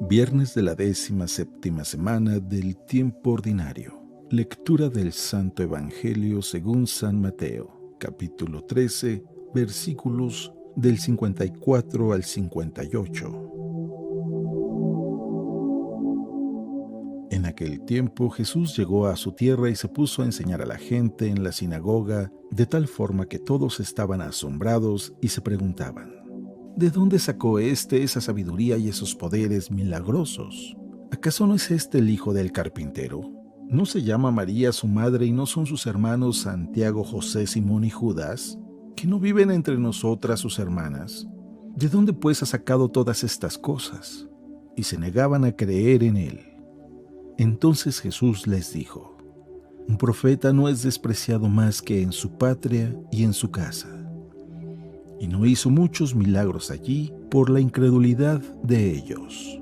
Viernes de la 17ª semana del tiempo ordinario. Lectura del Santo Evangelio según San Mateo, capítulo 13, versículos del 54 al 58. En aquel tiempo Jesús llegó a su tierra y se puso a enseñar a la gente en la sinagoga, de tal forma que todos estaban asombrados y se preguntaban: ¿de dónde sacó esa sabiduría y esos poderes milagrosos? ¿Acaso no es el hijo del carpintero? ¿No se llama María su madre y no son sus hermanos Santiago, José, Simón y Judas? ¿Que no viven entre nosotras sus hermanas? ¿De dónde pues ha sacado todas estas cosas? Y se negaban a creer en él. Entonces Jesús les dijo: un profeta no es despreciado más que en su patria y en su casa. Y no hizo muchos milagros allí por la incredulidad de ellos.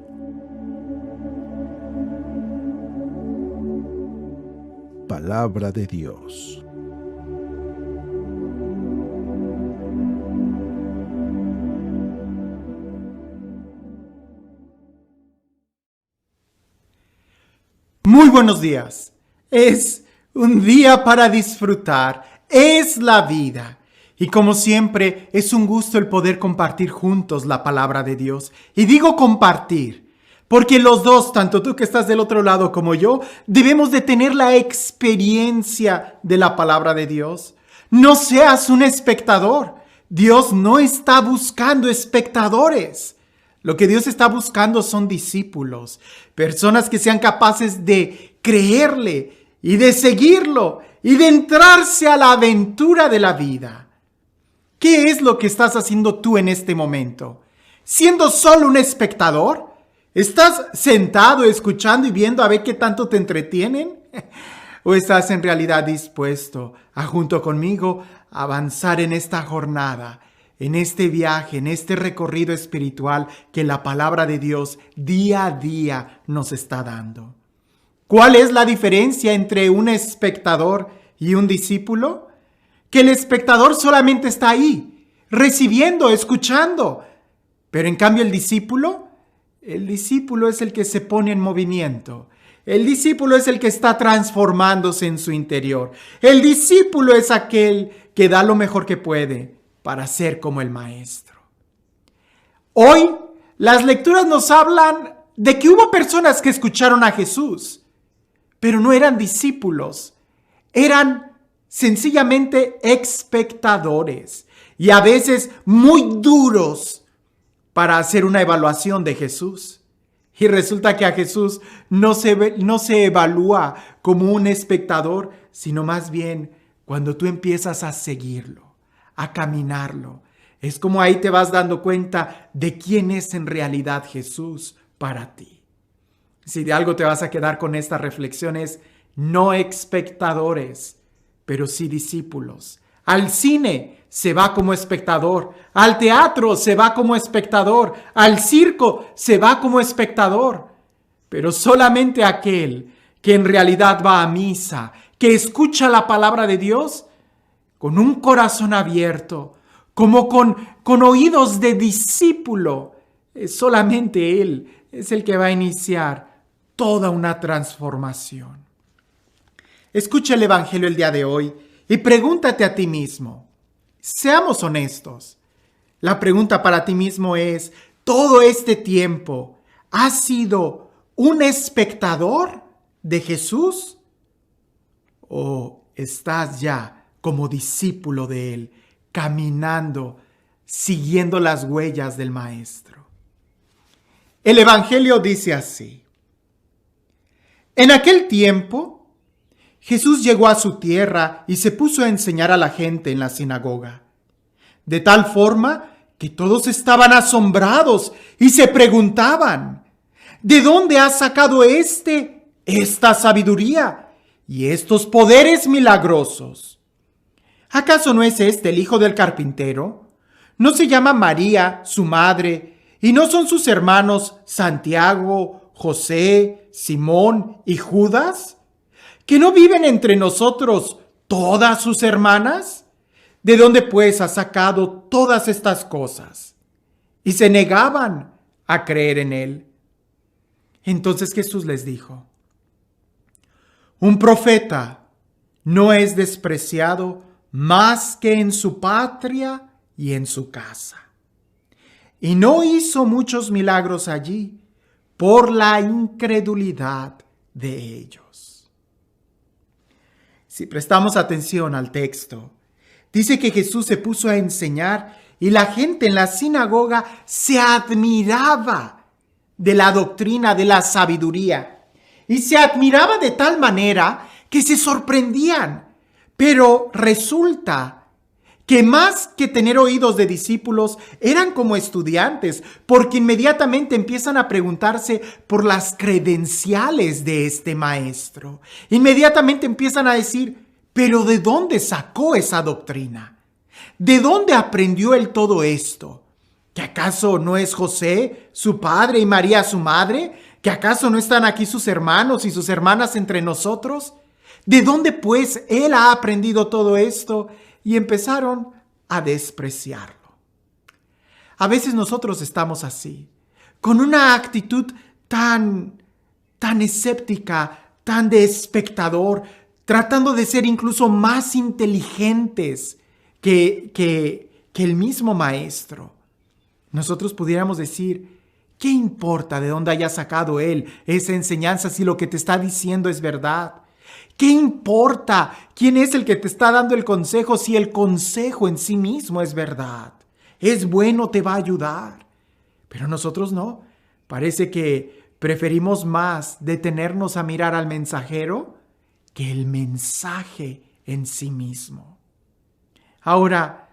Palabra de Dios. Muy buenos días. Es un día para disfrutar. Es la vida. Y como siempre, es un gusto el poder compartir juntos la palabra de Dios. Y digo compartir, porque los dos, tanto tú que estás del otro lado como yo, debemos de tener la experiencia de la palabra de Dios. No seas un espectador. Dios no está buscando espectadores. Lo que Dios está buscando son discípulos, personas que sean capaces de creerle y de seguirlo y de entrarse a la aventura de la vida. ¿Qué es lo que estás haciendo tú en este momento? ¿Siendo solo un espectador? ¿Estás sentado escuchando y viendo a ver qué tanto te entretienen? ¿O estás en realidad dispuesto a, junto conmigo, avanzar en esta jornada, en este viaje, en este recorrido espiritual que la palabra de Dios día a día nos está dando? ¿Cuál es la diferencia entre un espectador y un discípulo? Que el espectador solamente está ahí, recibiendo, escuchando. Pero en cambio el discípulo es el que se pone en movimiento. El discípulo es el que está transformándose en su interior. El discípulo es aquel que da lo mejor que puede para ser como el maestro. Hoy las lecturas nos hablan de que hubo personas que escucharon a Jesús, pero no eran discípulos, eran sencillamente espectadores y a veces muy duros para hacer una evaluación de Jesús. Y resulta que a Jesús no se evalúa como un espectador, sino más bien cuando tú empiezas a seguirlo, a caminarlo. Es como ahí te vas dando cuenta de quién es en realidad Jesús para ti. Si de algo te vas a quedar con estas reflexiones, no espectadores, pero sí discípulos. Al cine se va como espectador, al teatro se va como espectador, al circo se va como espectador, pero solamente aquel que en realidad va a misa, que escucha la palabra de Dios con un corazón abierto, como con oídos de discípulo, solamente Él es el que va a iniciar toda una transformación. Escucha el Evangelio el día de hoy y pregúntate a ti mismo. Seamos honestos. La pregunta para ti mismo es: ¿todo este tiempo has sido un espectador de Jesús? ¿O estás ya como discípulo de Él, caminando, siguiendo las huellas del Maestro? El Evangelio dice así: en aquel tiempo, Jesús llegó a su tierra y se puso a enseñar a la gente en la sinagoga, de tal forma que todos estaban asombrados y se preguntaban: ¿de dónde ha sacado esta sabiduría y estos poderes milagrosos? ¿Acaso no es el hijo del carpintero? ¿No se llama María su madre y no son sus hermanos Santiago, José, Simón y Judas? ¿Que no viven entre nosotros todas sus hermanas? ¿De dónde pues ha sacado todas estas cosas? Y se negaban a creer en él. Entonces Jesús les dijo: un profeta no es despreciado más que en su patria y en su casa. Y no hizo muchos milagros allí por la incredulidad de ellos. Si prestamos atención al texto, dice que Jesús se puso a enseñar y la gente en la sinagoga se admiraba de la doctrina, de la sabiduría. Y se admiraba de tal manera que se sorprendían. Pero resulta que más que tener oídos de discípulos, eran como estudiantes, porque inmediatamente empiezan a preguntarse por las credenciales de este maestro. Inmediatamente empiezan a decir: ¿pero de dónde sacó esa doctrina? ¿De dónde aprendió él todo esto? ¿Que acaso no es José, su padre, y María, su madre? ¿Que acaso no están aquí sus hermanos y sus hermanas entre nosotros? ¿De dónde pues él ha aprendido todo esto? Y empezaron a despreciarlo. A veces nosotros estamos así, con una actitud tan escéptica, tan de espectador, tratando de ser incluso más inteligentes que el mismo maestro. Nosotros pudiéramos decir: ¿qué importa de dónde haya sacado él esa enseñanza si lo que te está diciendo es verdad? ¿Qué importa quién es el que te está dando el consejo si el consejo en sí mismo es verdad? Es bueno, te va a ayudar. Pero nosotros no. Parece que preferimos más detenernos a mirar al mensajero que el mensaje en sí mismo. Ahora,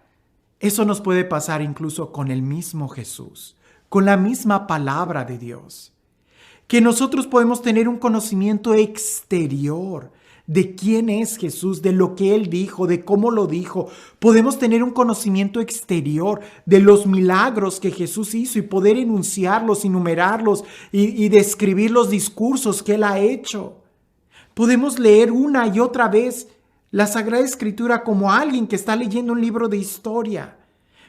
eso nos puede pasar incluso con el mismo Jesús, con la misma palabra de Dios. Que nosotros podemos tener un conocimiento exterior de quién es Jesús, de lo que Él dijo, de cómo lo dijo. Podemos tener un conocimiento exterior de los milagros que Jesús hizo y poder enunciarlos, enumerarlos y describir los discursos que Él ha hecho. Podemos leer una y otra vez la Sagrada Escritura como alguien que está leyendo un libro de historia,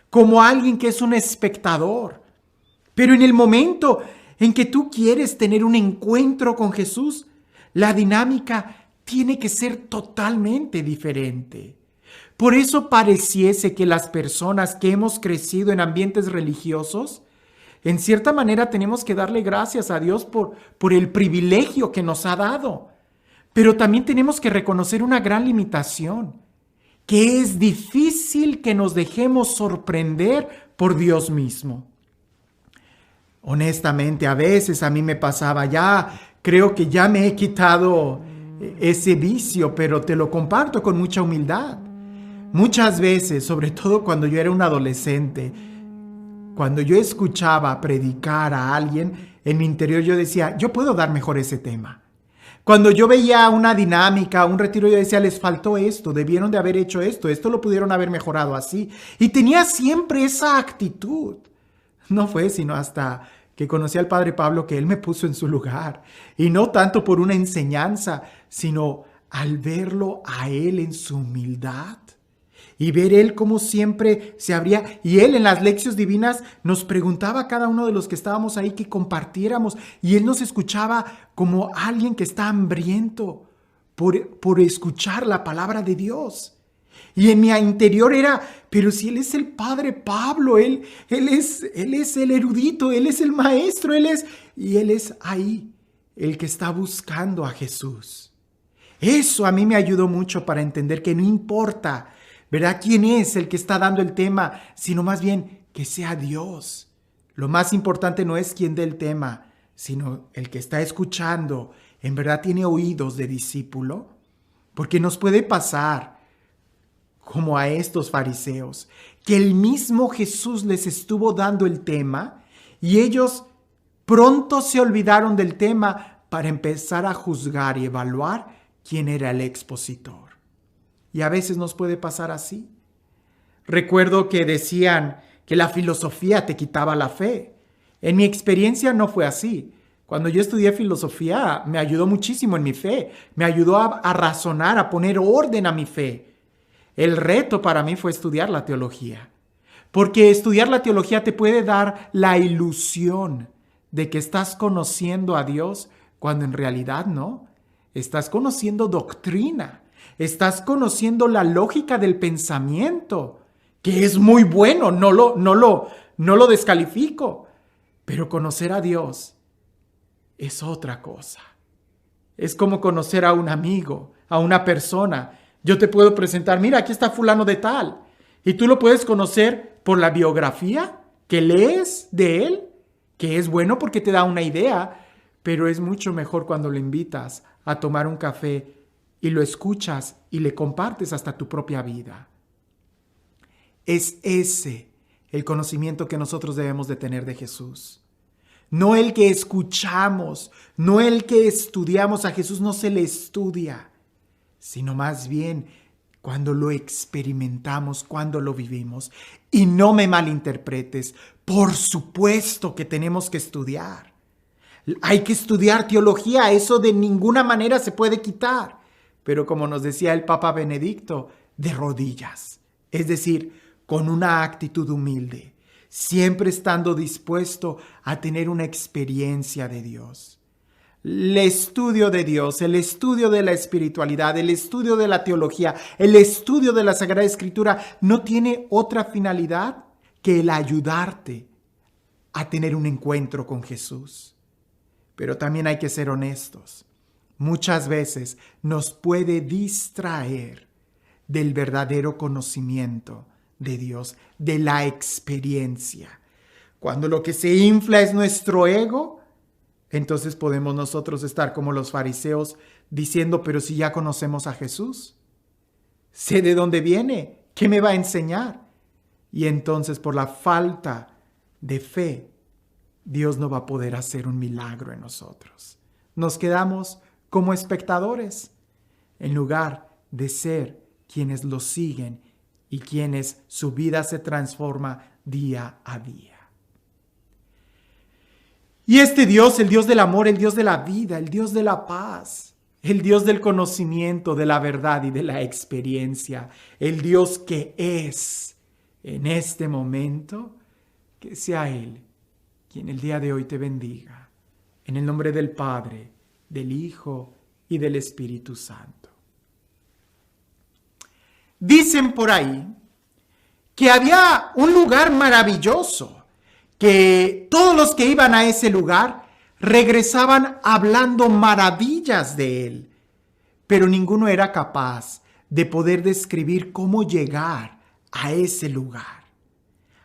como alguien que es un espectador. Pero en el momento en que tú quieres tener un encuentro con Jesús, la dinámica tiene que ser totalmente diferente. Por eso pareciese que las personas que hemos crecido en ambientes religiosos, en cierta manera tenemos que darle gracias a Dios por el privilegio que nos ha dado. Pero también tenemos que reconocer una gran limitación, que es difícil que nos dejemos sorprender por Dios mismo. Honestamente, a veces a mí me pasaba, creo que ya me he quitado ese vicio, pero te lo comparto con mucha humildad. Muchas veces, sobre todo cuando yo era un adolescente, cuando yo escuchaba predicar a alguien, en mi interior yo decía: yo puedo dar mejor ese tema. Cuando yo veía una dinámica, un retiro, yo decía: les faltó esto, debieron de haber hecho esto lo pudieron haber mejorado así. Y tenía siempre esa actitud. No fue sino hasta que conocí al Padre Pablo que él me puso en su lugar. Y no tanto por una enseñanza, sino al verlo a él en su humildad. Y ver él como siempre se abría. Y él en las lecciones divinas nos preguntaba a cada uno de los que estábamos ahí que compartiéramos. Y él nos escuchaba como alguien que está hambriento por escuchar la palabra de Dios. Y en mi interior era: pero si él es el Padre Pablo, él es el erudito, él es el maestro, y él es ahí el que está buscando a Jesús. Eso a mí me ayudó mucho para entender que no importa, ¿verdad?, quién es el que está dando el tema, sino más bien que sea Dios. Lo más importante no es quién dé el tema, sino el que está escuchando, en verdad tiene oídos de discípulo, porque nos puede pasar como a estos fariseos, que el mismo Jesús les estuvo dando el tema y ellos pronto se olvidaron del tema para empezar a juzgar y evaluar quién era el expositor. Y a veces nos puede pasar así. Recuerdo que decían que la filosofía te quitaba la fe. En mi experiencia no fue así. Cuando yo estudié filosofía me ayudó muchísimo en mi fe. Me ayudó a razonar, a poner orden a mi fe. El reto para mí fue estudiar la teología, porque estudiar la teología te puede dar la ilusión de que estás conociendo a Dios cuando en realidad no. Estás conociendo doctrina, estás conociendo la lógica del pensamiento, que es muy bueno, no lo descalifico, pero conocer a Dios es otra cosa. Es como conocer a un amigo, a una persona. Yo te puedo presentar, mira, aquí está fulano de tal, y tú lo puedes conocer por la biografía que lees de él, que es bueno porque te da una idea, pero es mucho mejor cuando lo invitas a tomar un café y lo escuchas y le compartes hasta tu propia vida. Es ese el conocimiento que nosotros debemos de tener de Jesús. No el que escuchamos, no el que estudiamos. A Jesús no se le estudia, sino más bien cuando lo experimentamos, cuando lo vivimos. Y no me malinterpretes, por supuesto que tenemos que estudiar. Hay que estudiar teología, eso de ninguna manera se puede quitar. Pero como nos decía el Papa Benedicto, de rodillas. Es decir, con una actitud humilde, siempre estando dispuesto a tener una experiencia de Dios. El estudio de Dios, el estudio de la espiritualidad, el estudio de la teología, el estudio de la Sagrada Escritura no tiene otra finalidad que el ayudarte a tener un encuentro con Jesús. Pero también hay que ser honestos. Muchas veces nos puede distraer del verdadero conocimiento de Dios, de la experiencia. Cuando lo que se infla es nuestro ego, entonces podemos nosotros estar como los fariseos diciendo, pero si ya conocemos a Jesús, sé de dónde viene, ¿qué me va a enseñar? Y entonces por la falta de fe, Dios no va a poder hacer un milagro en nosotros. Nos quedamos como espectadores en lugar de ser quienes lo siguen y quienes su vida se transforma día a día. Y este Dios, el Dios del amor, el Dios de la vida, el Dios de la paz, el Dios del conocimiento, de la verdad y de la experiencia, el Dios que es en este momento, que sea Él quien el día de hoy te bendiga. En el nombre del Padre, del Hijo y del Espíritu Santo. Dicen por ahí que había un lugar maravilloso, que todos los que iban a ese lugar regresaban hablando maravillas de él, pero ninguno era capaz de poder describir cómo llegar a ese lugar.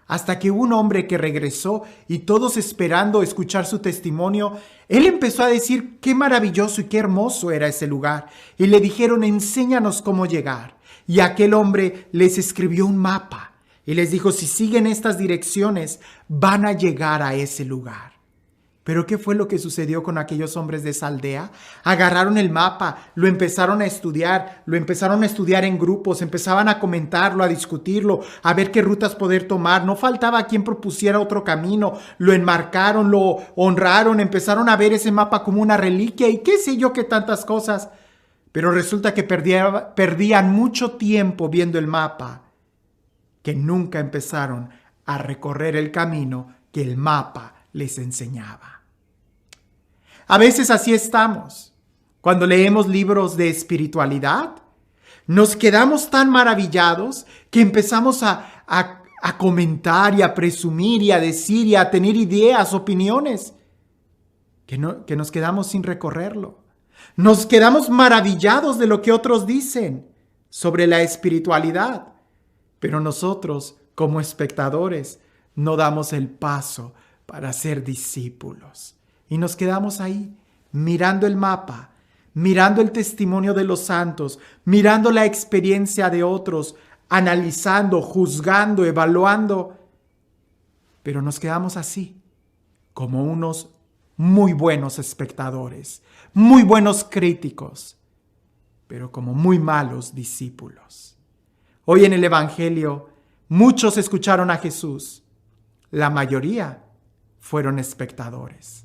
Hasta que un hombre que regresó y todos esperando escuchar su testimonio, él empezó a decir qué maravilloso y qué hermoso era ese lugar. Y le dijeron, enséñanos cómo llegar. Y aquel hombre les escribió un mapa y les dijo, si siguen estas direcciones, van a llegar a ese lugar. ¿Pero qué fue lo que sucedió con aquellos hombres de esa aldea? Agarraron el mapa, lo empezaron a estudiar en grupos, empezaban a comentarlo, a discutirlo, a ver qué rutas poder tomar. No faltaba quien propusiera otro camino, lo enmarcaron, lo honraron, empezaron a ver ese mapa como una reliquia y qué sé yo qué tantas cosas. Pero resulta que perdían mucho tiempo viendo el mapa, que nunca empezaron a recorrer el camino que el mapa les enseñaba. A veces así estamos. Cuando leemos libros de espiritualidad, nos quedamos tan maravillados que empezamos a comentar y a presumir y a decir y a tener ideas, opiniones, que nos quedamos sin recorrerlo. Nos quedamos maravillados de lo que otros dicen sobre la espiritualidad, pero nosotros, como espectadores, no damos el paso para ser discípulos. Y nos quedamos ahí, mirando el mapa, mirando el testimonio de los santos, mirando la experiencia de otros, analizando, juzgando, evaluando. Pero nos quedamos así, como unos muy buenos espectadores, muy buenos críticos, pero como muy malos discípulos. Hoy en el Evangelio, muchos escucharon a Jesús. La mayoría fueron espectadores.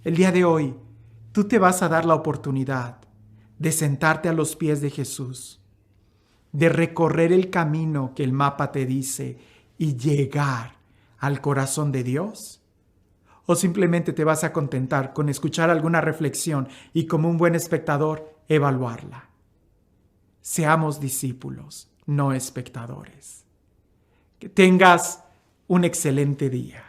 El día de hoy, tú te vas a dar la oportunidad de sentarte a los pies de Jesús, de recorrer el camino que el mapa te dice y llegar al corazón de Dios. ¿O simplemente te vas a contentar con escuchar alguna reflexión y como un buen espectador evaluarla? Seamos discípulos, no espectadores. Que tengas un excelente día.